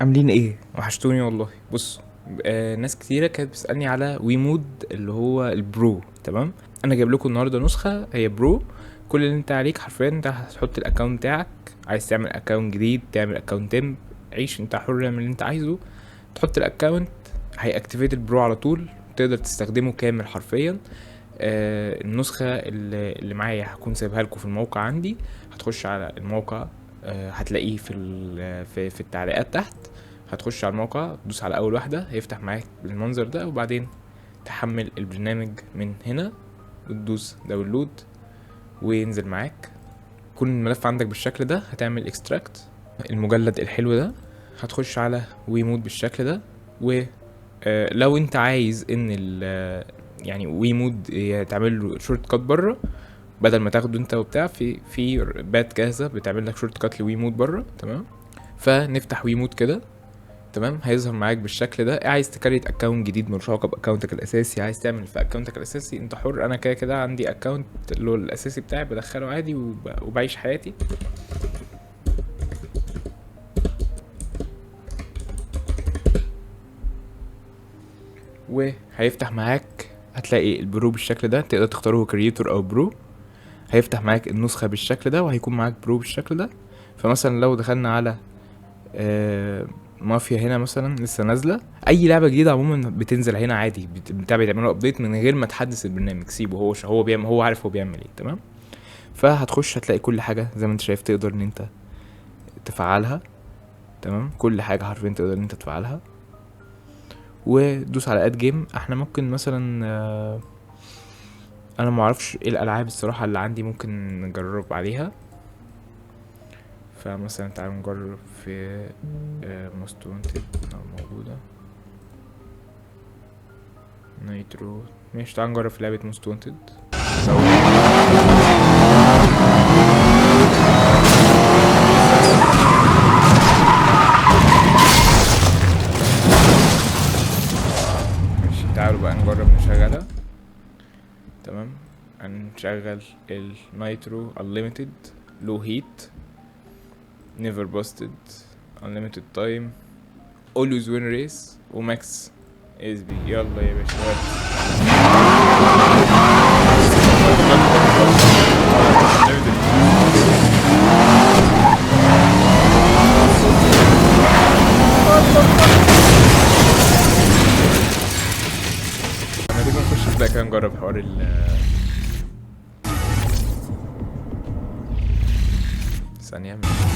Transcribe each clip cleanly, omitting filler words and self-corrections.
عاملين ايه؟ وحشتوني والله. بص، ناس كتيرة كانت بتسألني على وي مود اللي هو البرو. تمام، انا جايب لكم النهارده نسخة هي برو. كل اللي انت عليك حرفيا انت هتحط الاكونت بتاعك. عايز تعمل اكونت جديد، تعمل اكونت تمب، عيش انت حر، اعمل اللي انت عايزه. تحط الاكونت، هيأكتيفيت البرو على طول، تقدر تستخدمه كامل حرفيا. النسخة اللي معايا هكون سايبها لكم في الموقع عندي. هتخش على الموقع، هتلاقيه في التعليقات تحت. هتخش على الموقع، تدوس على اول واحدة هيفتح معاك بالمنظر ده، وبعدين تحمل البرنامج من هنا وتدوس داونلود وينزل معاك. يكون الملف عندك بالشكل ده، هتعمل اكستراكت المجلد الحلو ده. هتخش على ويمود بالشكل ده. و لو انت عايز ان يعني ويمود تعمل له شورت كات بره، بدل ما تاخده انت وبتاع، في بات جاهزه بتعمل لك شورت كات لويمود بره. تمام، فنفتح ويمود كده. تمام، هيظهر معاك بالشكل ده. عايز تكريت اكونت جديد ملوش علاقه باكونتك الاساسي، عايز تعمل في اكونتك الاساسي، انت حر. انا كده كده عندي اكونت اللي هو الاساسي بتاعي بدخله عادي وبعيش حياتي. وهيفتح معاك، هتلاقي البرو بالشكل ده، تقدر تختاره كرييتور او برو. هيفتح معاك النسخة بالشكل ده، وهيكون معاك برو بالشكل ده. فمثلا لو دخلنا على مافيا هنا مثلا لسه نازلة، اي لعبة جديدة عموما بتنزل هنا عادي، بتاع بيعملوا ابديت من غير ما تحدث البرنامج. سيبه هو بيعمل، هو عارف هو بيعمل ايه. تمام، فهتخش هتلاقي كل حاجة زي ما انت شايف، تقدر ان انت تفعلها. تمام، كل حاجة حرفيا تقدر ان انت تفعلها. ودوس على اد جيم. احنا ممكن مثلا انا معرفش ايه الالعاب الصراحة اللي عندي، ممكن نجرب عليها. فمثلا تعالوا نجرب في موست وانتد لو موجودة. نايترو، ماشي. تعالوا نجرب في لعبة موست وانتد. ماشي، تعالوا بقى نجرب نشغلها. تمام، هنشغل النايترو انليميتد، لو هيت، نيفر باستد، unlimited time، always win race، وماكس اس بي. يلا يا باشا انا تيجي نخش بقى كده نجرب حوار ثانية من هنا.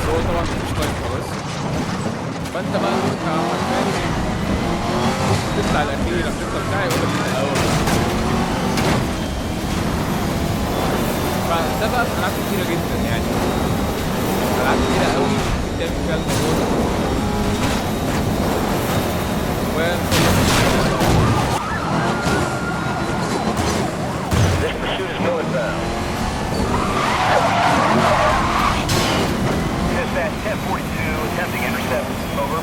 هو طبعا مفيش تايم خلاص، فانت بقى انت حرفيا تطلع الاخير، هتطلع بتاعي يقول لك من الاول. فده بقى في العاب كتيره جدا يعني، العاب كتيره قوي ممكن تعمل فيها الموضوع ده. This pursuit is northbound. Dispatch 1042, attempting intercept. Over.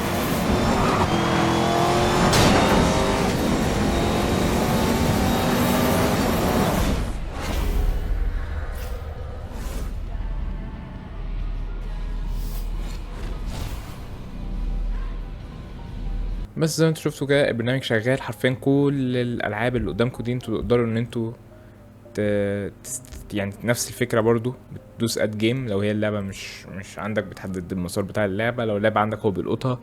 بس زي ما انتوا شفتوا كده، البرنامج شغال حرفيا. كل الالعاب اللي قدامكم دي انتوا تقدروا ان انتوا يعني نفس الفكره برضو. بتدوس اد جيم لو هي اللعبه مش عندك، بتحدد المسار بتاع اللعبه. لو اللعبه عندك هو بيلقطها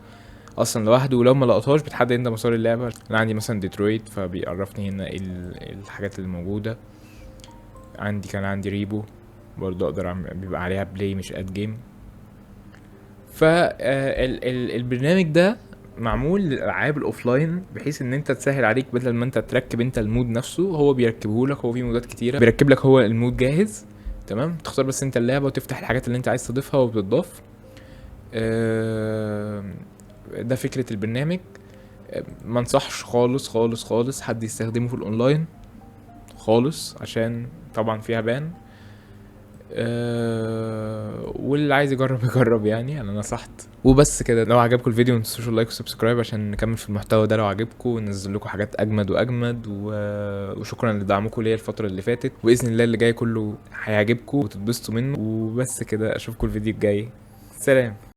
اصلا لوحده، ولو ما لقطهاش بتحدد انت مسار اللعبه. انا عندي مثلا ديترويت، فبيعرفني هنا ايه الحاجات اللي موجوده. كان عندي ريبو برضو، اقدر بيبقى عليها بلاي مش اد جيم. البرنامج ده معمول للالعاب الاوفلاين، بحيث ان انت تسهل عليك بدل ما انت تركب انت المود نفسه، هو بيركبه لك. هو فيه مودات كتيره، بيركب لك هو المود جاهز، تمام. تختار بس انت اللعبه وتفتح الحاجات اللي انت عايز تضيفها وبتضاف. ده فكره البرنامج. ما انصحش خالص خالص خالص حد يستخدمه في الاونلاين خالص، عشان طبعا فيها بان. واللي عايز يجرب يجرب، يعني انا نصحت. وبس كده. لو عجبكم الفيديو متنسوش اللايك وسبسكرايب عشان نكمل في المحتوى ده لو عجبكم، وننزل لكم حاجات اجمد واجمد وشكرا لدعمكم ليا الفتره اللي فاتت، باذن الله اللي جاي كله هيعجبكم وتتبسطوا منه. وبس كده، اشوفكم الفيديو الجاي. سلام.